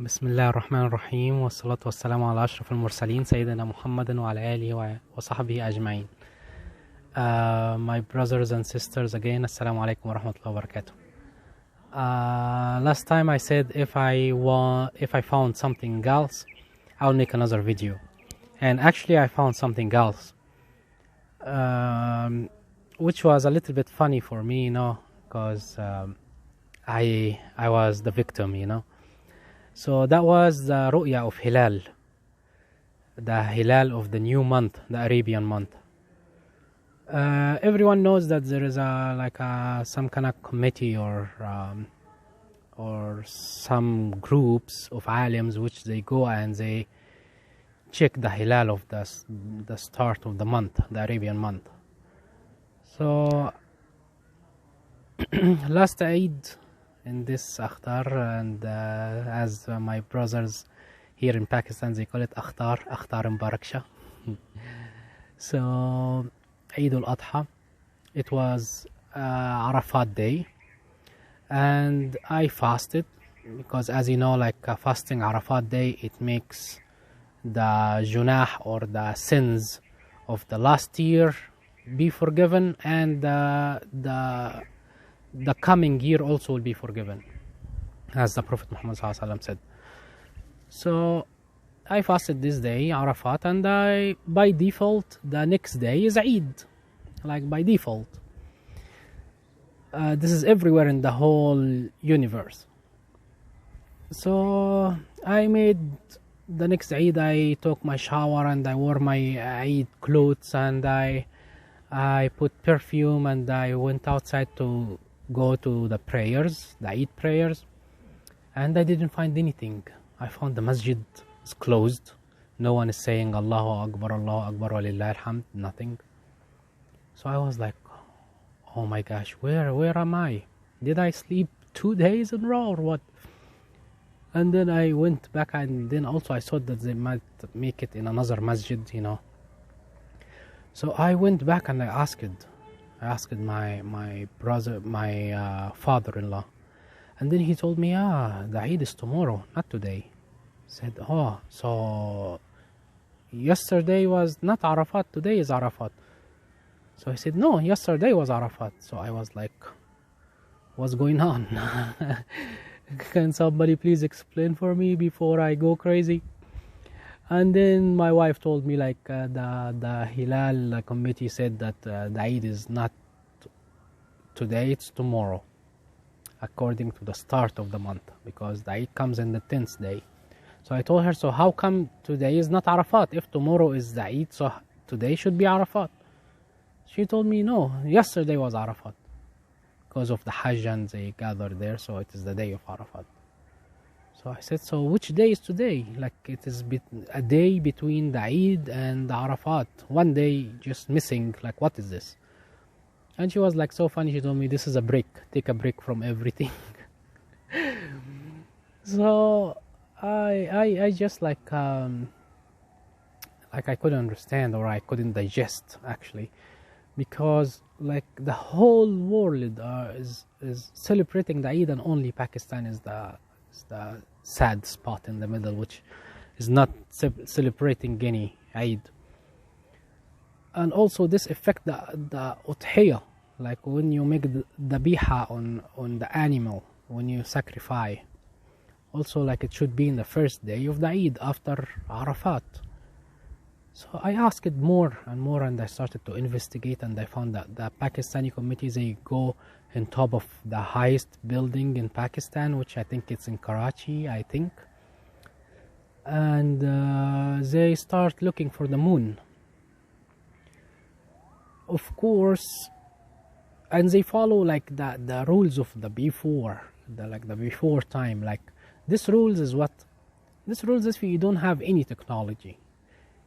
بسم الله الرحمن الرحيم والصلاة والسلام على أشرف المرسلين سيدنا محمد وعلى آله وصحبه أجمعين. My brothers and sisters, again, Assalamu alaikum wa rahmatullahi wa barakatuh. Last time I said if I found something else, I'll make another video. And actually I found something else, which was a little bit funny for me, because I was the victim, So that was the ru'ya of Hilal, the Hilal of the new month, the Arabian month. Everyone knows that there is some kind of committee or some groups of alims which they go and they check the Hilal of the start of the month, the Arabian month. So last Eid, in this akhtar, and as my brothers here in Pakistan they call it akhtar Mubaraksha. So Eid al-Adha, it was Arafat day, and I fasted because, as you know, fasting Arafat day, it makes the junah or the sins of the last year be forgiven, and the coming year also will be forgiven, as the Prophet Muhammad said. So I fasted this day, Arafat, and by default the next day is Eid, by default. This is everywhere in the whole universe. So I made the next Eid, I took my shower and I wore my Eid clothes, and I put perfume, and I went outside to go to the prayers, the Eid prayers, and I didn't find anything. I found the masjid is closed. No one is saying Allahu Akbar, wa lillahi alhamd, nothing. So I was like, oh my gosh, where am I? Did I sleep 2 days in a row or what? And then I went back, and then also I thought that they might make it in another masjid, So I went back and I asked my brother, my father-in-law, and then he told me, the Eid is tomorrow, not today. I said, oh, so yesterday was not Arafat, today is Arafat. So he said, no, yesterday was Arafat. So I was like, what's going on? Can somebody please explain for me before I go crazy? And then my wife told me the Hilal committee said that the Eid is not today, it's tomorrow, according to the start of the month, because the Eid comes in the 10th day. So I told her, so how come today is not Arafat? If tomorrow is the Eid, so today should be Arafat. She told me, no, yesterday was Arafat, because of the Hajj and they gathered there, so it is the day of Arafat. So I said, so which day is today? It is a day between the Eid and the Arafat. One day just missing. What is this? And she was so funny. She told me, this is a break. Take a break from everything. So I just I couldn't understand, or I couldn't digest actually, because the whole world is celebrating the Eid, and only Pakistan is the sad spot in the middle, which is not celebrating any Eid. And also this affect the udhiyah, when you make the biha on the animal, when you sacrifice. Also it should be in the first day of the Eid after Arafat. So I asked more and more, and I started to investigate, and I found that the Pakistani committee, they go on top of the highest building in Pakistan, which I think it's in Karachi, and they start looking for the moon, of course, and they follow the rules of the before, the before time. This rules is if you don't have any technology,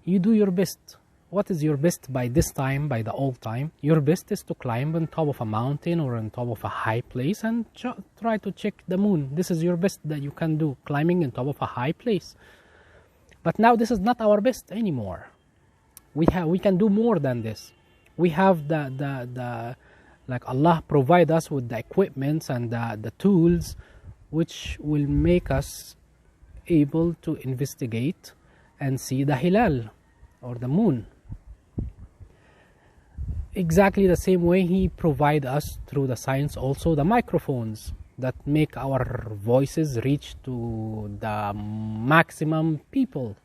you do your best. What is your best by this time, by the old time? Your best is to climb on top of a mountain or on top of a high place and try to check the moon. This is your best that you can do, climbing on top of a high place. But now this is not our best anymore. We can do more than this. We have Allah provide us with the equipments and the tools which will make us able to investigate and see the hilal or the moon. Exactly the same way he provide us through the science also the microphones that make our voices reach to the maximum people,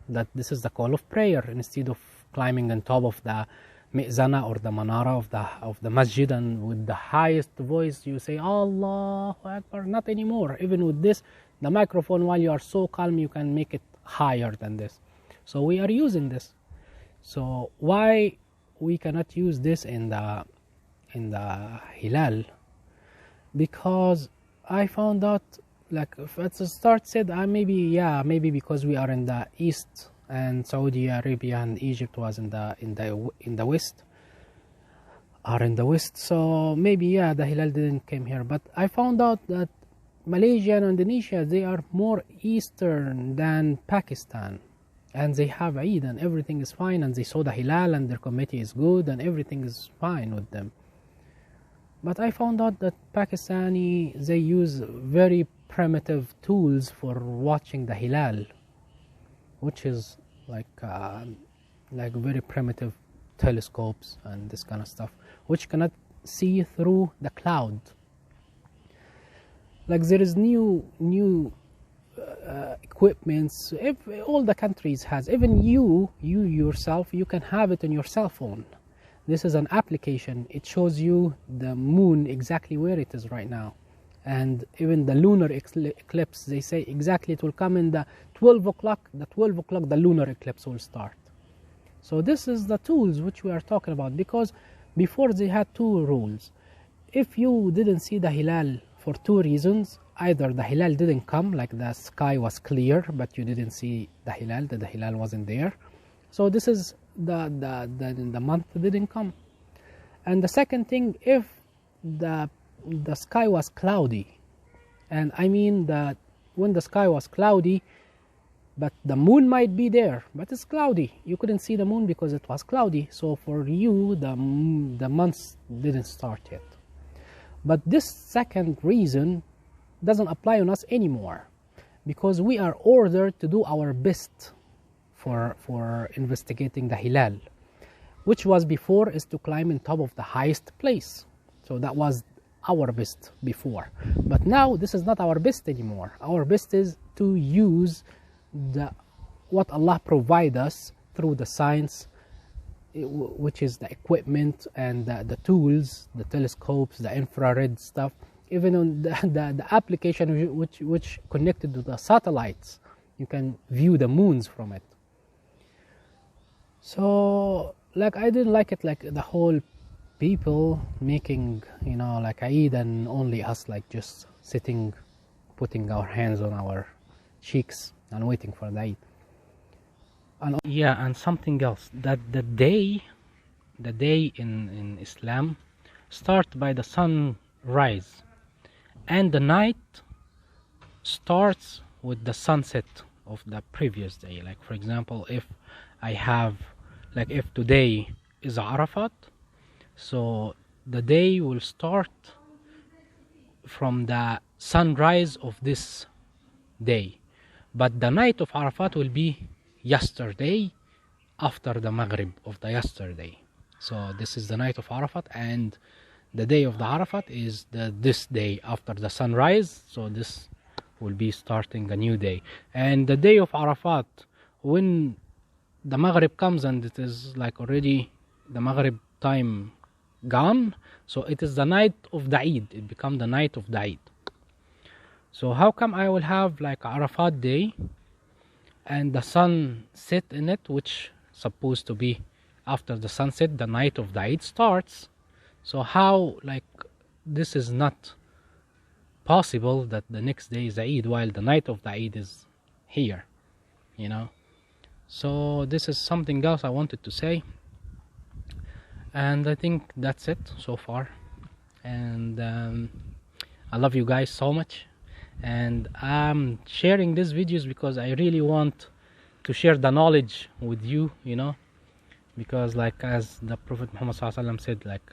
that this is the call of prayer. Instead of climbing on top of the mi'zana or the manara of the masjid and with the highest voice you say Allahu Akbar, not anymore. Even with this, the microphone, while you are so calm, you can make it higher than this. So we are using this. So why we cannot use this in the hilal? Because I found out, like at the start said maybe because we are in the east and Saudi Arabia and Egypt was in the west, are in the west, so maybe the hilal didn't came here. But I found out that Malaysia and Indonesia, they are more eastern than Pakistan, and they have Eid and everything is fine, and they saw the hilal and their committee is good and everything is fine with them. But I found out that Pakistani, they use very primitive tools for watching the hilal, which is like very primitive telescopes and this kind of stuff, which cannot see through the cloud. Like there is new equipments. If all the countries has, even you yourself, you can have it on your cell phone. This is an application. It shows you the moon exactly where it is right now. And even the lunar eclipse, they say exactly it will come in the 12 o'clock. The 12 o'clock, the lunar eclipse will start. So this is the tools which we are talking about, because before they had two rules. If you didn't see the hilal for two reasons, either the hilal didn't come, like the sky was clear, but you didn't see the hilal, that the hilal wasn't there. So this is the month didn't come. And the second thing, if the sky was cloudy, and I mean that when the sky was cloudy, but the moon might be there, but it's cloudy, you couldn't see the moon because it was cloudy. So for you, the months didn't start yet. But this second reason doesn't apply on us anymore, because we are ordered to do our best for investigating the hilal, which was before is to climb on top of the highest place. So that was our best before, but now this is not our best anymore. Our best is to use what Allah provide us through the science, which is the equipment and the tools, the telescopes, the infrared stuff, even on the application which connected to the satellites, you can view the moons from it. So like I didn't like it, like the whole people making, like Eid and only us like just sitting, putting our hands on our cheeks and waiting for the Eid. And something else, that the day in Islam start by the sunrise, and the night starts with the sunset of the previous day. Like for example, if today is Arafat, so the day will start from the sunrise of this day, but the night of Arafat will be yesterday after the Maghrib of the yesterday. So this is the night of Arafat, and the day of the Arafat is this day after the sunrise. So this will be starting a new day. And the day of Arafat, when the Maghrib comes and it is like already the Maghrib time gone, so it is the night of the Eid. It becomes the night of the Eid. So how come I will have like Arafat day and the sun set in it, which supposed to be after the sunset, the night of the Eid starts? So how, like, this is not possible that the next day is the Eid while the night of the Eid is here, So this is something else I wanted to say, and I think that's it so far. And I love you guys so much, and I'm sharing these videos because I really want to share the knowledge with you, because like as the Prophet Muhammad ﷺ said, like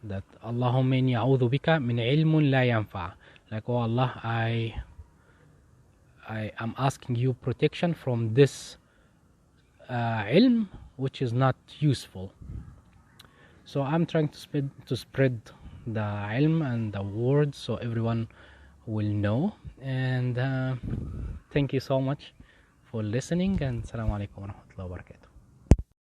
that Allahumma inni a'udhu bika min ilmun la yanfa, like, oh Allah, I am asking you protection from this ilm which is not useful. So I'm trying to spread the ilm and the word so everyone will know. And thank you so much for listening, and Assalamu alaikum wa rahmatullahi wa barakatuh.